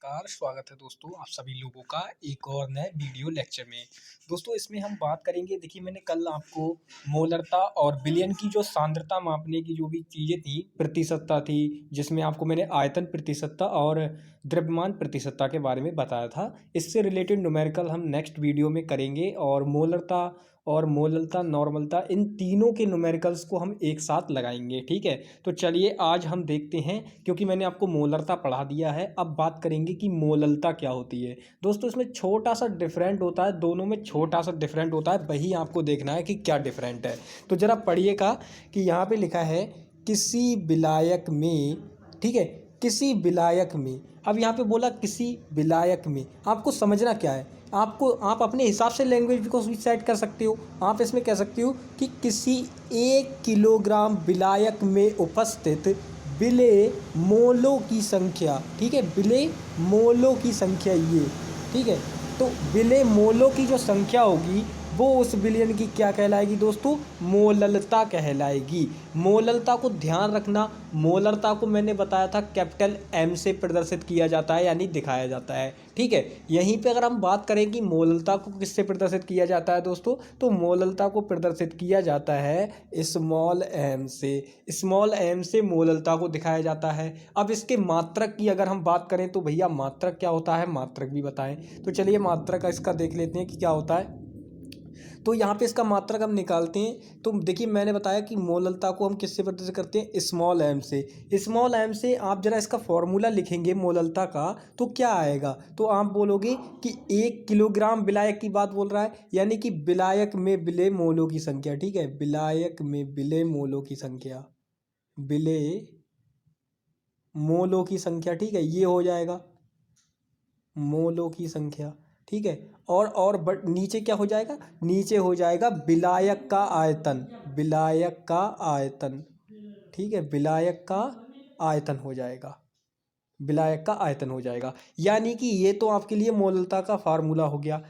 नमस्कार, स्वागत है दोस्तों आप सभी लोगों का एक और नए वीडियो लेक्चर में। दोस्तों इसमें हम बात करेंगे, देखिए मैंने कल आपको मोलरता और विलयन की जो सांद्रता मापने की जो भी चीज़ें थी, प्रतिशतता थी, जिसमें आपको मैंने आयतन प्रतिशतता और द्रव्यमान प्रतिशतता के बारे में बताया था। इससे रिलेटेड न्यूमेरिकल हम नेक्स्ट वीडियो में करेंगे और मोलरता और मोललता नॉर्मलता इन तीनों के न्यूमेरिकल्स को हम एक साथ लगाएंगे। ठीक है, तो चलिए आज हम देखते हैं, क्योंकि मैंने आपको मोलरता पढ़ा दिया है। अब बात करेंगे कि मोललता क्या होती है। दोस्तों इसमें छोटा सा डिफरेंट होता है, दोनों में छोटा सा डिफरेंट होता है, वही आपको देखना है कि क्या डिफरेंट है। तो ज़रा पढ़िएगा कि यहाँ पे लिखा है किसी विलायक में, ठीक है, किसी विलायक में। अब यहाँ पे बोला किसी विलायक में, आपको समझना क्या है, आप अपने हिसाब से लैंग्वेज को भी सेट कर सकते हो। आप इसमें कह सकते हो कि किसी 1 किलोग्राम विलायक में उपस्थित विलेय मोलों की संख्या, ठीक है, विलेय मोलों की संख्या ये, ठीक है। तो विलेय मोलों की जो संख्या होगी वो उस विलयन की क्या कहलाएगी दोस्तों, मोललता कहलाएगी। मोललता को ध्यान रखना, मोलरता को मैंने बताया था कैपिटल एम से प्रदर्शित किया जाता है, यानी दिखाया जाता है। ठीक है, यहीं पे अगर हम बात करें कि मोललता को किससे प्रदर्शित किया जाता है दोस्तों, तो मोललता को प्रदर्शित किया जाता है स्मॉल एम से। स्मॉल एम से मोललता को दिखाया जाता है। अब इसके मात्रक की अगर हम बात करें तो भैया मात्रक क्या होता है, मात्रक भी बताएं। तो चलिए मात्रक इसका देख लेते हैं कि क्या होता है। तो यहाँ पे इसका मात्रक हम निकालते हैं। तो देखिए मैंने बताया कि मोललता को हम किससे प्रदर्शित करते हैं, स्मॉल एम से। स्मॉल एम से आप जरा इसका फॉर्मूला लिखेंगे मोललता का, तो क्या आएगा, तो आप बोलोगे कि 1 किलोग्राम विलायक की बात बोल रहा है, यानी कि विलायक में विलेय मोलों की संख्या। ठीक है, विलायक में विलेय मोलों की संख्या, विलेय मोलों की संख्या, ठीक है, ये हो जाएगा मोलों की संख्या। ठीक है, और बट नीचे क्या हो जाएगा, नीचे हो जाएगा विलायक का आयतन, विलायक का आयतन। ठीक है, विलायक का आयतन हो जाएगा, विलायक का आयतन हो जाएगा। यानी कि ये तो आपके लिए मोललता का फार्मूला हो गया।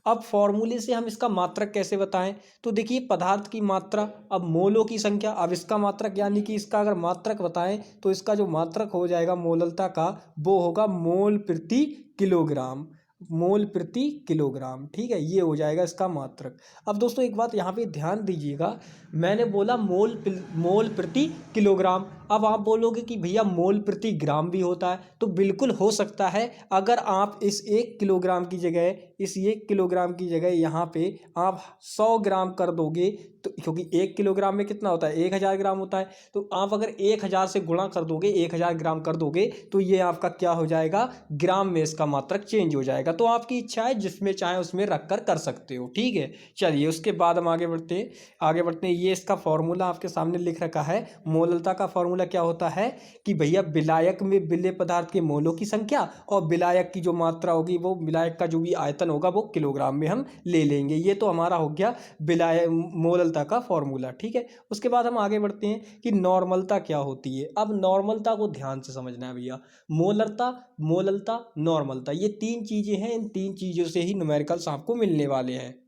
अब फॉर्मूले से हम इसका मात्रक कैसे बताएं, तो देखिए पदार्थ की मात्रा, अब मोलों की संख्या, अब इसका मात्रक, यानी कि इसका अगर मात्रक बताएं तो इसका जो मात्रक हो जाएगा मोललता का, वो होगा मोल प्रति किलोग्राम, मोल प्रति किलोग्राम। ठीक है, ये हो जाएगा इसका मात्रक। अब दोस्तों एक बात यहाँ पे ध्यान दीजिएगा, मैंने बोला मोल प्रति किलोग्राम। अब आप बोलोगे कि भैया मोल प्रति ग्राम भी होता है, तो बिल्कुल हो सकता है। अगर आप इस 1 किलोग्राम की जगह, इस 1 किलोग्राम की जगह यहाँ पे आप 100 ग्राम कर दोगे, तो क्योंकि 1 किलोग्राम में कितना होता है, 1000 ग्राम होता है, तो आप अगर 1000 से गुणा कर दोगे, 1000 ग्राम कर दोगे, तो ये आपका क्या हो जाएगा, ग्राम में इसका मात्रक चेंज हो जाएगा। तो आपकी इच्छा है, जिसमें चाहे उसमें रख कर सकते हो। ठीक है, चलिए उसके बाद हम आगे बढ़ते हैं। ये इसका फॉर्मूला आपके सामने लिख रखा है। मोललता का फॉर्मूला क्या होता है कि भैया विलायक में विलेय पदार्थ के मोलों की संख्या, और विलायक की जो मात्रा होगी, वो विलायक का जो भी आयतन होगा वो किलोग्राम में हम ले लेंगे। ये तो हमारा हो गया विलायक मोललता का फॉर्मूला। ठीक है, उसके बाद हम आगे बढ़ते हैं कि नॉर्मलता क्या होती है। अब नॉर्मलता को ध्यान से समझना है भैया, मोलरता, मोललता, नॉर्मलता, ये 3 चीजें हैं। इन 3 चीजों से ही न्यूमेरिकल्स आपको मिलने वाले हैं।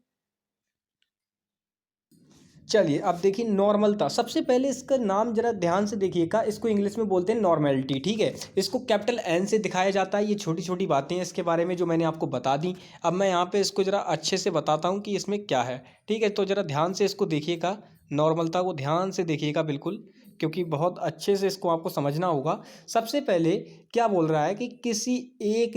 चलिए अब देखिए नॉर्मलता, सबसे पहले इसका नाम जरा ध्यान से देखिएगा, इसको इंग्लिश में बोलते हैं नॉर्मेलिटी। ठीक है, इसको कैपिटल एन से दिखाया जाता है। ये छोटी छोटी बातें हैं इसके बारे में जो मैंने आपको बता दी। अब मैं यहाँ पे इसको जरा अच्छे से बताता हूँ कि इसमें क्या है। ठीक है, तो जरा ध्यान से इसको देखिएगा, नॉर्मलता को ध्यान से देखिएगा बिल्कुल, क्योंकि बहुत अच्छे से इसको आपको समझना होगा। सबसे पहले क्या बोल रहा है कि किसी 1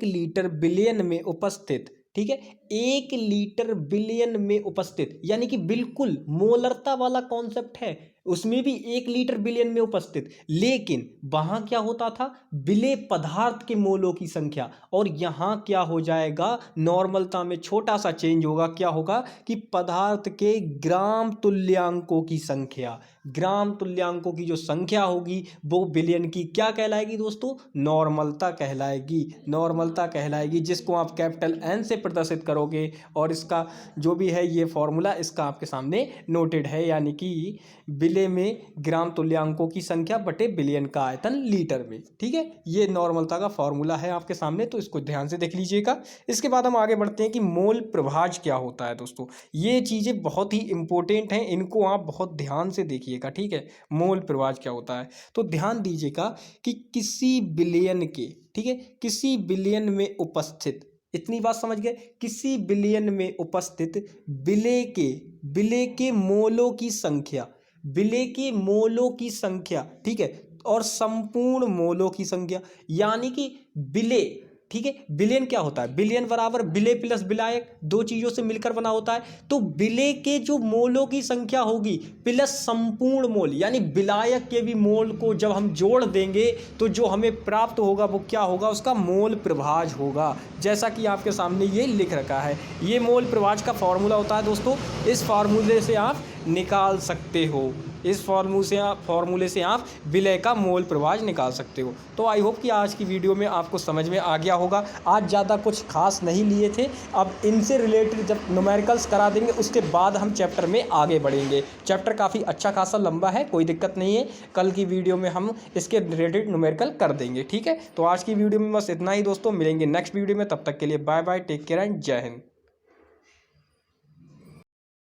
लीटर बिलियन में उपस्थित, ठीक है, 1 लीटर बिलियन में उपस्थित, यानी कि बिल्कुल मोलरता वाला कॉन्सेप्ट है, उसमें भी 1 लीटर बिलियन में उपस्थित, लेकिन वहां क्या होता था, विलेय पदार्थ के मोलों की संख्या। और यहां क्या हो जाएगा, नॉर्मलता में छोटा सा चेंज होगा। क्या होगा कि पदार्थ के ग्राम तुल्यांकों की संख्या, ग्राम तुल्यांकों की जो संख्या होगी वो बिलियन की क्या कहलाएगी दोस्तों, नॉर्मलता कहलाएगी, नॉर्मलता कहलाएगी, जिसको आप कैपिटल एन से प्रदर्शित करोगे। और इसका जो भी है ये फॉर्मूला इसका आपके सामने नोटेड है, यानी कि विलेय में ग्राम तुल्यांकों की संख्या बटे बिलियन का आयतन लीटर में। ठीक है, ये नॉर्मलता का फॉर्मूला है आपके सामने, तो इसको ध्यान से देख लीजिएगा। इसके बाद हम आगे बढ़ते हैं कि मोल प्रभाज क्या होता है दोस्तों। ये चीज़ें बहुत ही इंपॉर्टेंट हैं, इनको आप बहुत ध्यान से देखिए। रखिएगा, ठीक है। मोल प्रवाह क्या होता है, तो ध्यान दीजिएगा कि किसी बिलियन के, ठीक है, किसी बिलियन में उपस्थित, इतनी बात समझ गए, किसी बिलियन में उपस्थित विलेय के मोलों की संख्या, विलेय के मोलों की संख्या, ठीक है, और संपूर्ण मोलों की संख्या, यानी कि विलेय, ठीक है। बिलियन क्या होता है, बिलियन बराबर विलेय प्लस विलायक, दो चीजों से मिलकर बना होता है। तो विलेय के जो मोलों की संख्या होगी प्लस संपूर्ण मोल, यानी विलायक के भी मोल को जब हम जोड़ देंगे तो जो हमें प्राप्त होगा वो क्या होगा, उसका मोल प्रभाज होगा, जैसा कि आपके सामने ये लिख रखा है। ये मोल प्रभाज का फॉर्मूला होता है दोस्तों, इस फार्मूले से आप निकाल सकते हो, इस फार्मूले से आप विलेय का मोल प्रभाज निकाल सकते हो। तो आई होप कि आज की वीडियो में आपको समझ में आ गया होगा। आज ज़्यादा कुछ खास नहीं लिए थे, अब इनसे रिलेटेड जब न्यूमेरिकल्स करा देंगे उसके बाद हम चैप्टर में आगे बढ़ेंगे। चैप्टर काफ़ी अच्छा खासा लंबा है, कोई दिक्कत नहीं है, कल की वीडियो में हम इसके रिलेटेड न्यूमेरिकल कर देंगे, ठीक है। तो आज की वीडियो में बस इतना ही दोस्तों, मिलेंगे नेक्स्ट वीडियो में, तब तक के लिए bye bye, take care and जय हिंद।